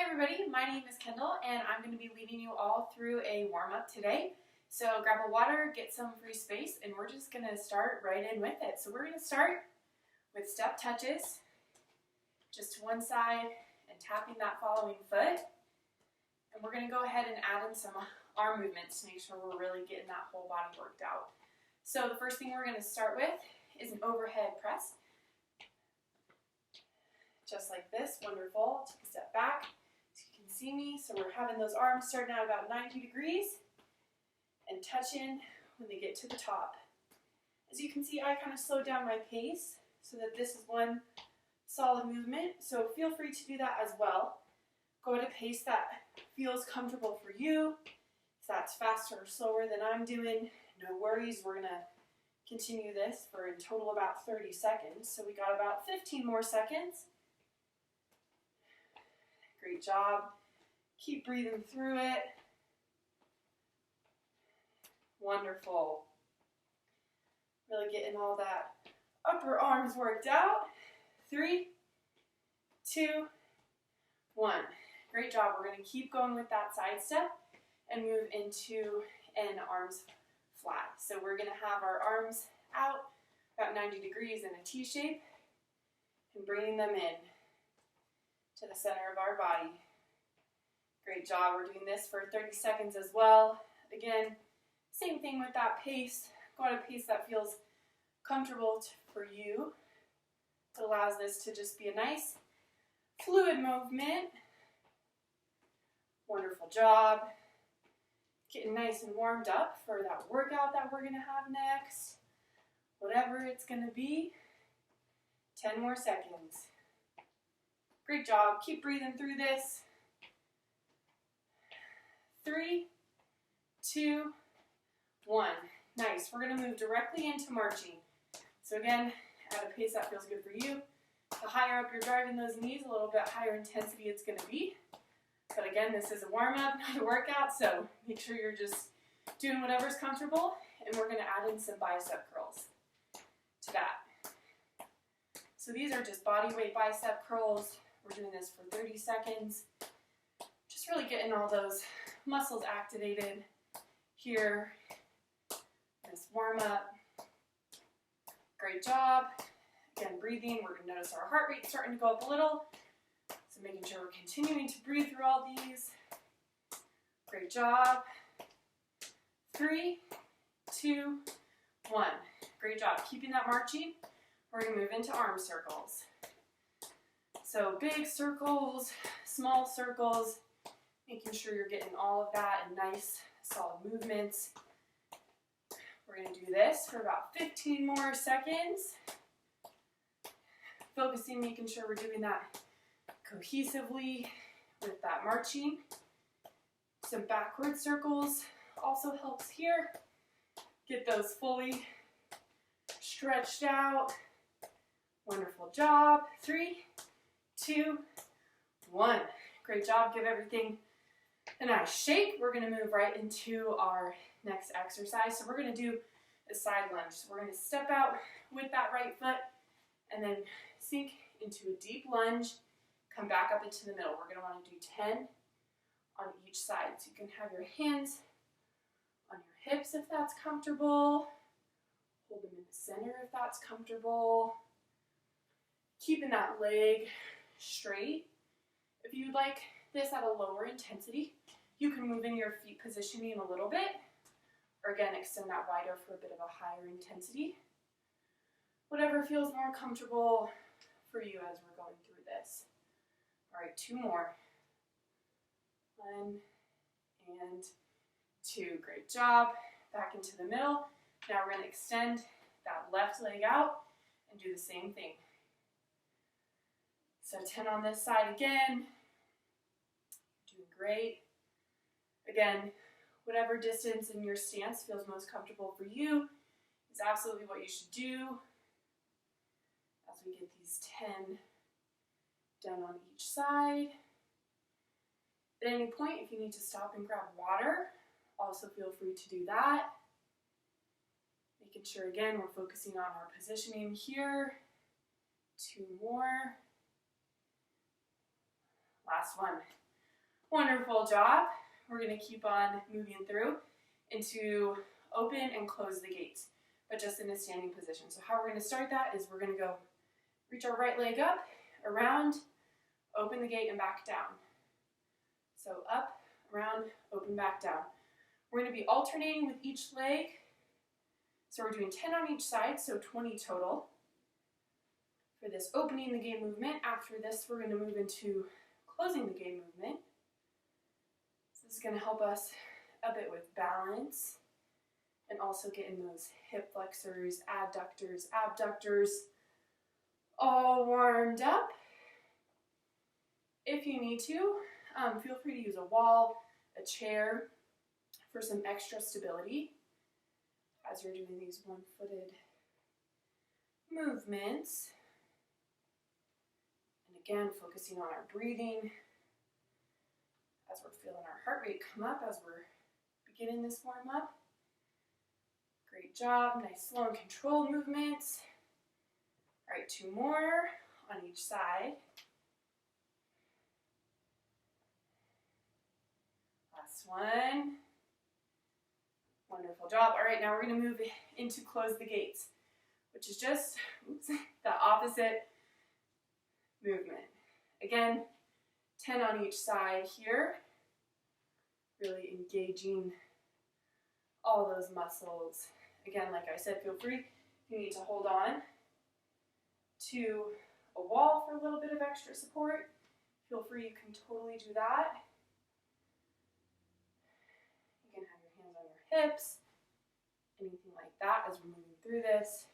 everybody, my name is Kendall and I'm going to be leading you all through a warm-up today. So grab a water, get some free space, and we're just going to start right in with it. So we're going to start with step touches, just to one side and tapping that following foot. And we're going to go ahead and add in some arm movements to make sure we're really getting that whole body worked out. So the first thing we're going to start with is an overhead press. Just like this, wonderful. Take a step back so you can see me. So we're having those arms starting out about 90 degrees and touching when they get to the top. As you can see, I kind of slowed down my pace so that this is one solid movement. So feel free to do that as well. Go at a pace that feels comfortable for you. If that's faster or slower than I'm doing, no worries. We're going to continue this for in total about 30 seconds. So we got about 15 more seconds. Great job. Keep breathing through it. Wonderful. Really getting all that upper arms worked out. 3, 2, 1. Great job. We're going to keep going with that side step and move into an arms flat. So we're going to have our arms out about 90 degrees in a T shape and bringing them in to the center of our body. Great job. We're doing this for 30 seconds as well. Again, same thing with that pace. Go at a pace that feels comfortable for you. It allows this to just be a nice fluid movement. Wonderful job. Getting nice and warmed up for that workout that we're going to have next. Whatever it's going to be. 10 more seconds. Great job. Keep breathing through this. 3, 2, 1. Nice. We're going to move directly into marching. So again, at a pace that feels good for you. The higher up you're driving those knees, a little bit higher intensity it's going to be. But again, this is a warm-up, not a workout, so make sure you're just doing whatever's comfortable. And we're going to add in some bicep curls to that. So these are just body weight bicep curls. We're doing this for 30 seconds. Just really getting all those muscles activated here. This warm-up. Great job. Again, breathing. We're going to notice our heart rate starting to go up a little. So making sure we're continuing to breathe through all these. Great job. 3, 2, 1. Great job. Keeping that marching. We're going to move into arm circles. So big circles, small circles, making sure you're getting all of that in nice, solid movements. We're going to do this for about 15 more seconds. Focusing, making sure we're doing that cohesively with that marching. Some backward circles also helps here. Get those fully stretched out. Wonderful job. 3, 2, 1. Great job. Give everything a nice shake. We're going to move right into our next exercise. So we're going to do a side lunge. So we're going to step out with that right foot and then sink into a deep lunge. Come back up into the middle. We're going to want to do 10 on each side. So you can have your hands on your hips if that's comfortable. Hold them in the center if that's comfortable. Keeping that leg straight. If you'd like this at a lower intensity, you can move in your feet positioning a little bit, or again, extend that wider for a bit of a higher intensity. Whatever feels more comfortable for you as we're going through this. All right, 2 more. 1 and 2. Great job. Back into the middle. Now we're going to extend that left leg out and do the same thing. So 10 on this side again. Doing great. Again, whatever distance in your stance feels most comfortable for you is absolutely what you should do as we get these 10 done on each side. At any point, if you need to stop and grab water, also feel free to do that. Making sure, again, we're focusing on our positioning here. 2 more. Last one. Wonderful job. We're going to keep on moving through into open and close the gates, but just in a standing position. So how we're going to start that is we're going to go reach our right leg up, around, open the gate, and back down. So up, around, open, back down. We're going to be alternating with each leg. So we're doing 10 on each side, so 20 total for this opening the gate movement. After this, we're going to move into closing the gate movement. So this is going to help us a bit with balance and also getting those hip flexors, adductors, abductors all warmed up. If you need to, feel free to use a wall, a chair for some extra stability as you're doing these one-footed movements. And again, focusing on our breathing as we're feeling our heart rate come up as we're beginning this warm-up. Great job, nice slow and controlled movements. All right, 2 more on each side. Last one. Wonderful job. All right, now we're going to move into close the gates, which is just the opposite movement. Again, 10 on each side here. Really engaging all those muscles. Again, like I said, feel free, you need to hold on to a wall for a little bit of extra support. Feel free, you can totally do that. You can have your hands on your hips, anything like that as we're moving through this.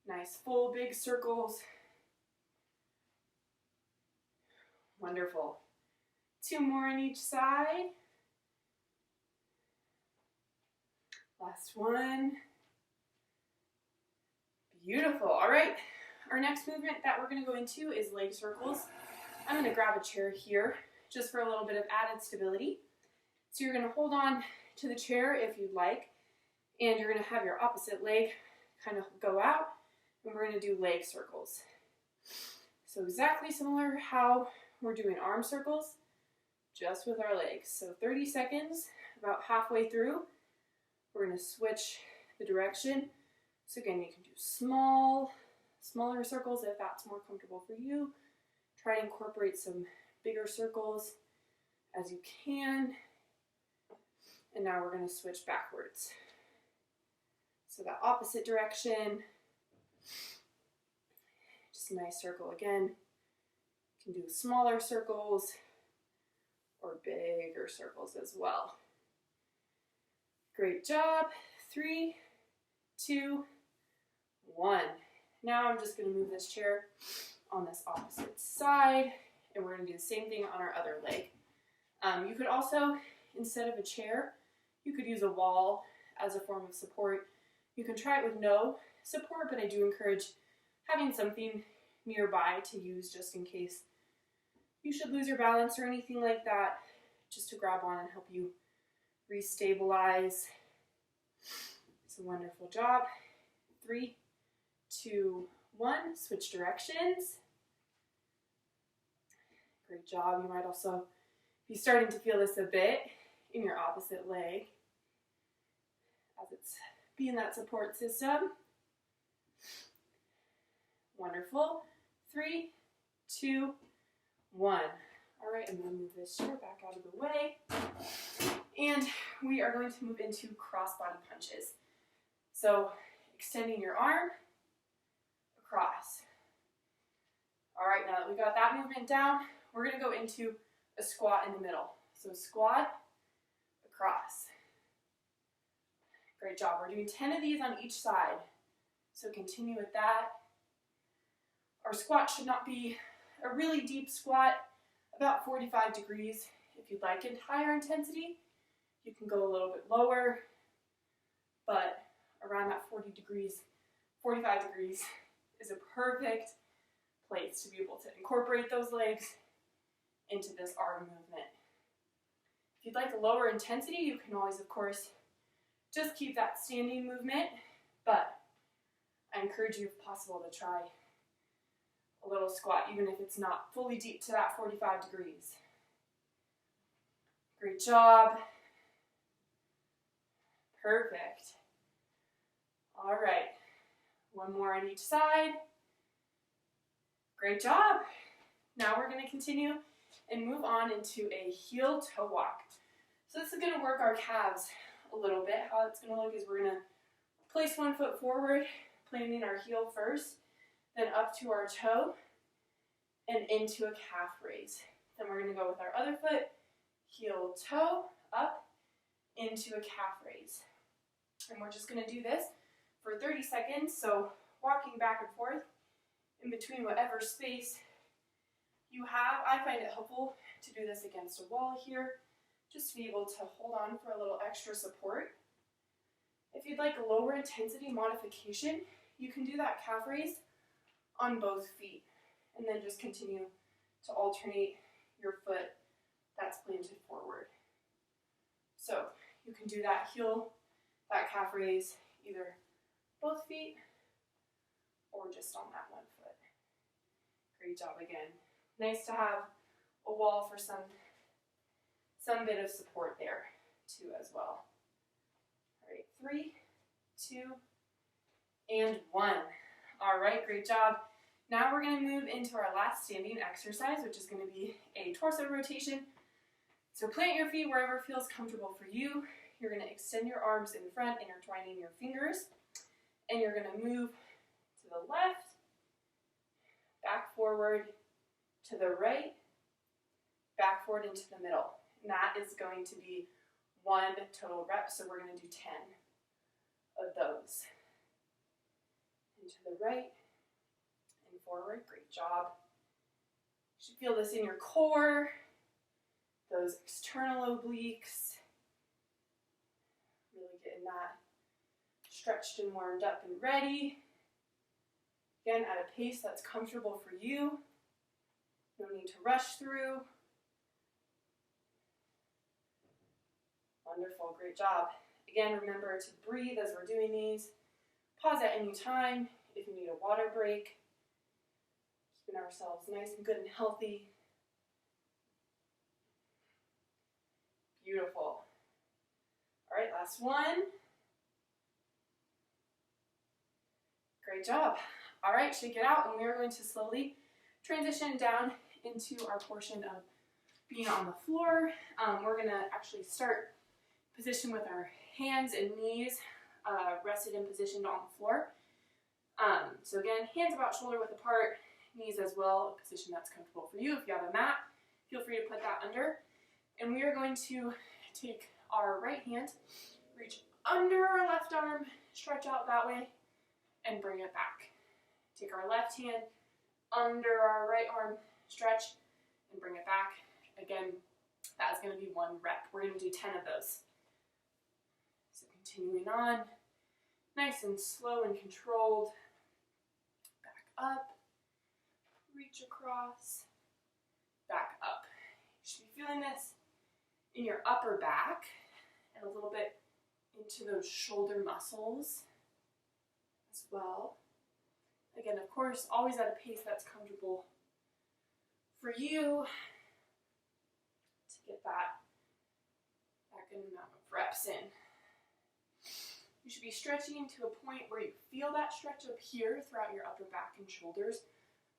Nice full big circles. Wonderful. 2 more on each side. Last one. Beautiful. All right. Our next movement that we're going to go into is leg circles. I'm going to grab a chair here just for a little bit of added stability. So you're going to hold on to the chair if you'd like, and you're going to have your opposite leg kind of go out, and we're going to do leg circles. So exactly similar how we're doing arm circles, just with our legs. So 30 seconds, about halfway through, we're going to switch the direction. So again, you can do smaller circles if that's more comfortable for you. Try to incorporate some bigger circles as you can. And now we're going to switch backwards. So that opposite direction, just a nice circle again. You can do smaller circles or bigger circles as well. Great job. 3, 2, 1. Now I'm just going to move this chair on this opposite side, and we're going to do the same thing on our other leg. You could also, instead of a chair, you could use a wall as a form of support. You can try it with no support, but I do encourage having something nearby to use just in case you should lose your balance or anything like that, just to grab on and help you restabilize. It's a wonderful job. 3, 2, 1, switch directions. Great job. You might also be starting to feel this a bit in your opposite leg as it's being that support system. Wonderful. 3, 2, 1. All right, I'm going to move this chair back out of the way. And we are going to move into cross-body punches. So extending your arm across. All right, now that we got that movement down, we're going to go into a squat in the middle. So squat, across. Great job. We're doing 10 of these on each side. So continue with that. Our squat should not be a really deep squat, about 45 degrees. If you'd like it higher intensity, you can go a little bit lower, but around that 40 degrees, 45 degrees is a perfect place to be able to incorporate those legs into this arm movement. If you'd like a lower intensity, you can always, of course, just keep that standing movement, but I encourage you, if possible, to try a little squat, even if it's not fully deep to that 45 degrees. Great job. Perfect. All right. One more on each side. Great job. Now we're going to continue and move on into a heel toe walk. So this is going to work our calves a little bit. How it's going to look is we're going to place one foot forward, planting our heel first, then up to our toe and into a calf raise. Then we're going to go with our other foot, heel toe, up, into a calf raise. And we're just going to do this for 30 seconds. So walking back and forth in between whatever space you have. I find it helpful to do this against a wall here, just to be able to hold on for a little extra support. If you'd like a lower intensity modification, you can do that calf raise on both feet and then just continue to alternate your foot that's planted forward. So you can do that calf raise, either both feet or just on that one foot. Great job again. Nice to have a wall for some bit of support there too as well. All right, 3, 2, and 1. All right, great job. Now we're going to move into our last standing exercise, which is going to be a torso rotation. So plant your feet wherever feels comfortable for you. You're going to extend your arms in front, intertwining your fingers, and you're going to move to the left, back forward, to the right, back forward into the middle. And that is going to be 1 total rep, so we're going to do 10 of those. And to the right and forward. Great job. You should feel this in your core, those external obliques. Really getting that stretched and warmed up and ready. Again, at a pace that's comfortable for you. No need to rush through. Wonderful, great job. Again, remember to breathe as we're doing these. Pause at any time if you need a water break. Keeping ourselves nice and good and healthy. Beautiful. All right, last one. Great job. All right, shake it out, and we're going to slowly transition down into our portion of being on the floor. We're going to actually start position with our hands and knees rested and positioned on the floor. So again, hands about shoulder width apart, knees as well, a position that's comfortable for you. If you have a mat, feel free to put that under. And we are going to take our right hand, reach under our left arm, stretch out that way, and bring it back. Take our left hand under our right arm, stretch, and bring it back. Again, that's going to be 1 rep. We're going to do 10 of those. So continuing on, nice and slow and controlled. Back up, reach across, back up. You should be feeling this in your upper back and a little bit into those shoulder muscles as well. Again, of course, always at a pace that's comfortable for you to get that good amount of reps in. You should be stretching to a point where you feel that stretch up here throughout your upper back and shoulders,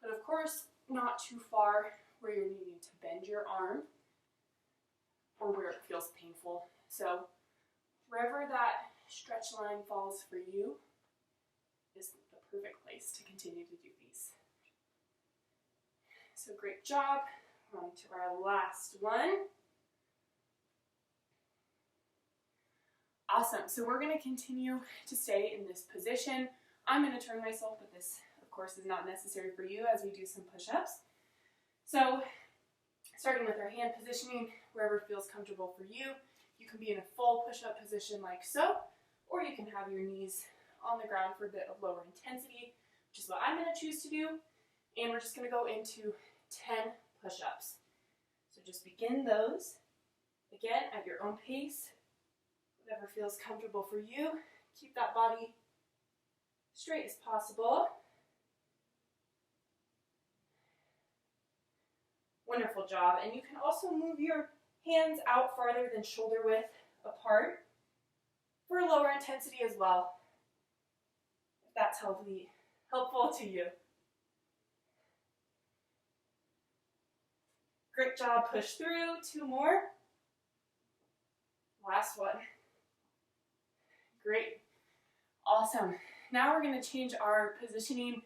but of course, not too far where you're needing to bend your arm or where it feels painful. So wherever that stretch line falls for you is the perfect place to continue to do these. So great job. On to our last one. Awesome. So we're going to continue to stay in this position. I'm going to turn myself, but this, of course, is not necessary for you as we do some push-ups. So starting with our hand positioning, wherever feels comfortable for you. You can be in a full push-up position like so, or you can have your knees on the ground for a bit of lower intensity, which is what I'm going to choose to do. And we're just going to go into 10 push-ups. So just begin those, again, at your own pace, whatever feels comfortable for you. Keep that body straight as possible. Wonderful job. And you can also move your Hands out farther than shoulder width apart for lower intensity as well, if that's helpful to you. Great job, push through, 2 more. Last one. Great, awesome. Now we're gonna change our positioning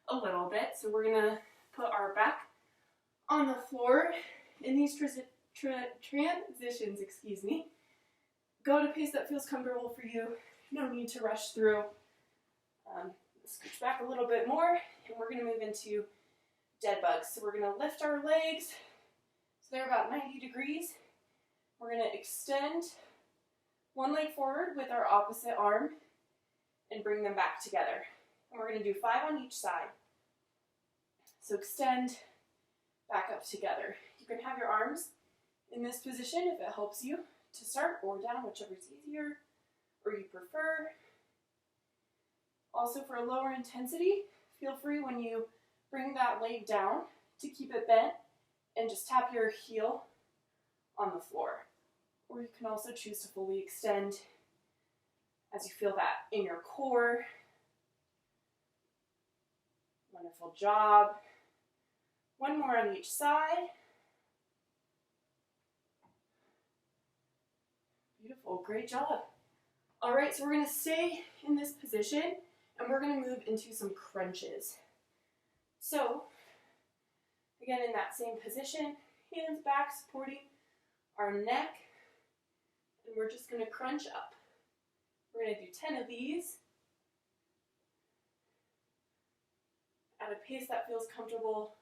a little bit. So we're gonna put our back on the floor in these transitions, Go at a pace that feels comfortable for you. No need to rush through. Scooch back a little bit more, and we're gonna move into dead bugs. So we're gonna lift our legs, so they're about 90 degrees. We're gonna extend one leg forward with our opposite arm and bring them back together. And we're gonna do 5 on each side. So extend, back up together. You can have your arms in this position if it helps you to start, or down, whichever is easier or you prefer. Also, for a lower intensity, feel free when you bring that leg down to keep it bent and just tap your heel on the floor. Or you can also choose to fully extend as you feel that in your core. Wonderful job. 1 more on each side. Beautiful, great job. All right, so we're gonna stay in this position and we're gonna move into some crunches. So, again, in that same position, hands back supporting our neck, and we're just gonna crunch up. We're gonna do 10 of these at a pace that feels comfortable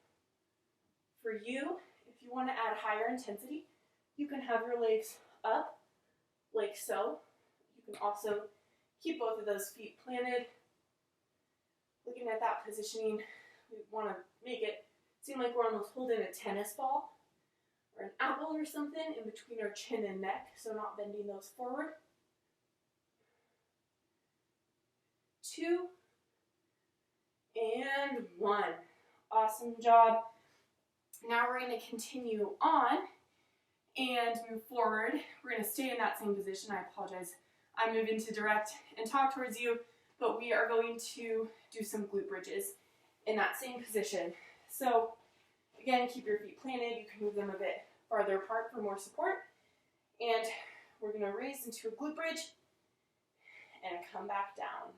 for you. If you wanna add higher intensity, you can have your legs up like so. You can also keep both of those feet planted. Looking at that positioning, we want to make it seem like we're almost holding a tennis ball or an apple or something in between our chin and neck, so not bending those forward. 2 and 1. Awesome job. Now we're going to continue on and move forward. We're going to stay in that same position. I apologize. I'm moving to direct and talk towards you, but we are going to do some glute bridges in that same position. So again, keep your feet planted. You can move them a bit farther apart for more support. And we're going to raise into a glute bridge and come back down.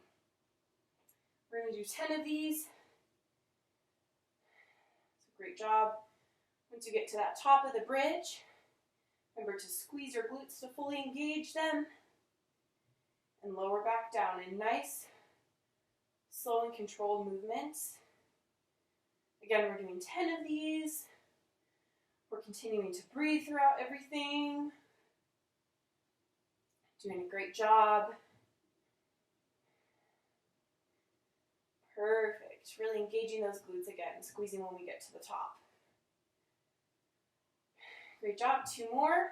We're going to do 10 of these. So great job. Once you get to that top of the bridge, remember to squeeze your glutes to fully engage them and lower back down in nice, slow and controlled movements. Again, we're doing 10 of these. We're continuing to breathe throughout everything. Doing a great job. Perfect. Really engaging those glutes again, squeezing when we get to the top. Great job. 2 more.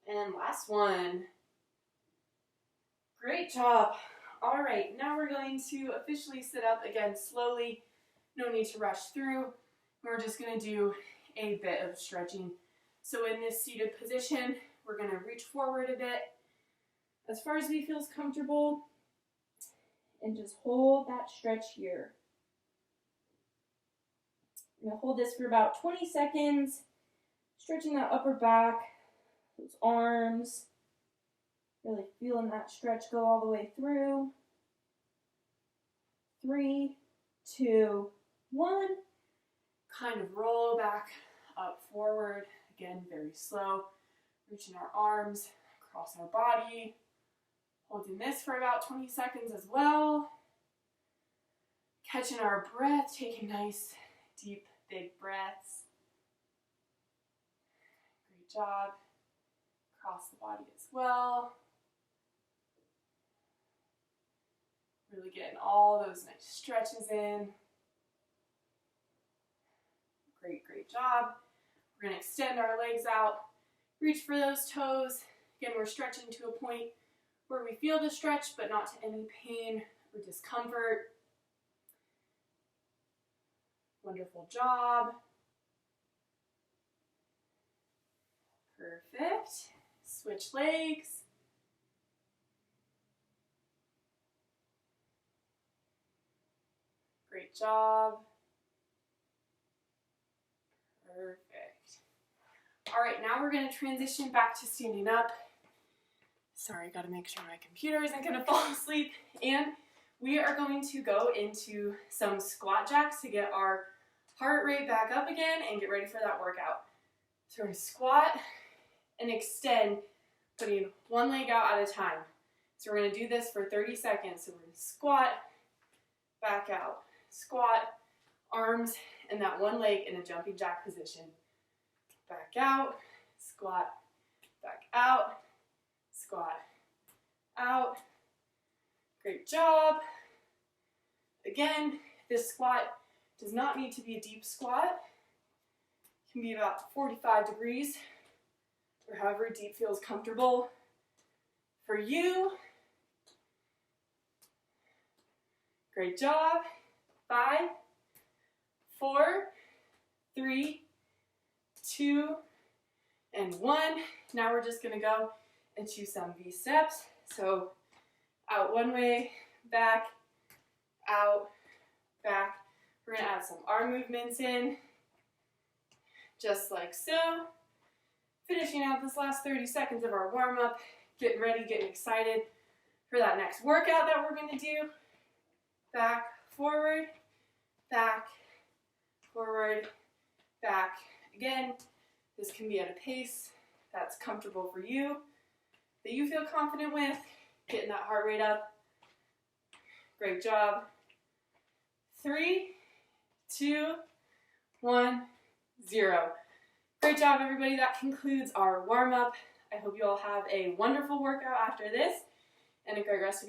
And last one. Great job. All right, now we're going to officially sit up again slowly. No need to rush through. We're just going to do a bit of stretching. So in this seated position, we're going to reach forward a bit as far as we feel comfortable and just hold that stretch here. I'm going to hold this for about 20 seconds, stretching that upper back, those arms, really feeling that stretch go all the way through. 3, 2, 1. Kind of roll back up forward. Again, very slow. Reaching our arms across our body. Holding this for about 20 seconds as well. Catching our breath, taking nice, deep, big breaths. Great job. Across the body as well. Really getting all those nice stretches in. Great, great job. We're going to extend our legs out. Reach for those toes. Again, we're stretching to a point where we feel the stretch, but not to any pain or discomfort. Wonderful job. Perfect. Switch legs. Great job. Perfect. All right, now we're going to transition back to standing up. Sorry, got to make sure my computer isn't going to fall asleep. And we are going to go into some squat jacks to get our heart rate back up again and get ready for that workout. So we're going to squat and extend, putting one leg out at a time. So we're going to do this for 30 seconds. So we're going to squat, back out, squat, arms, and that one leg in a jumping jack position. Back out, squat, back out, squat, out. Great job. Again, this squat does not need to be a deep squat. It can be about 45 degrees, or however deep feels comfortable for you. Great job. 5, 4, 3, 2, and 1. Now we're just going to go into some V steps. So out one way, back, out, back. We're going to add some arm movements in, just like so. Finishing out this last 30 seconds of our warm-up, getting ready, getting excited for that next workout that we're going to do. Back, forward, back, forward, back. Again, this can be at a pace that's comfortable for you, that you feel confident with, getting that heart rate up. Great job. 3, 2, 1, 0. Great job, everybody. That concludes our warm-up. I hope you all have a wonderful workout after this and a great rest of your